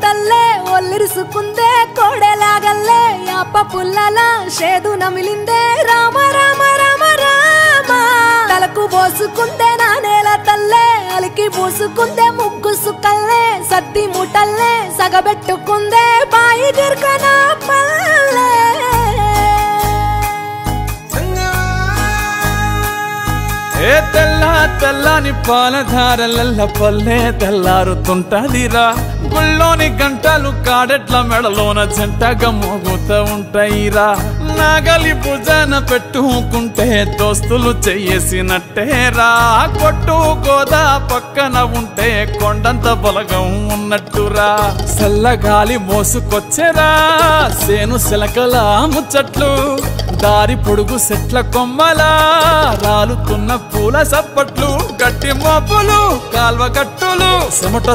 తల్లే ఒల్లిరుసుకుందే కోడెలాగల్లే యాప పుల్లల షేదు నమిలిందే రామ రామ రామ రామ తలకు పోసుకుందే నా నేల తల్లే అలికి పూసుకుందే ముగ్గు సుక్కల్లే సత్తి ముటల్లే సగబెట్టుకుందే బాయి దిర్కన పల్లె ఏ తెల్ల తెల్లని పాలధారలల్ల పల్లె తెల్లారుతుంటదిరా గుళ్ళోని గంటలు కాడెట్ల మెడలోన జంటగా మోగుతూ ఉంటాయిరా నాగలి భుజాన పెట్టుకుంటే దోస్తులు చెయ్యేసినట్టేరా కొట్టు గోదా పక్కన ఉంటే కొండంత బలగం ఉన్నట్టురా చల్లగాలి మోసుకొచ్చెరా సేను సిలకల ముచ్చట్లు దారి పొడుగు సెట్ల కొమ్మలా రాలుతున్న పూల సప్పట్లు గట్టి మోపులు కాల్వ గట్టులు చెమట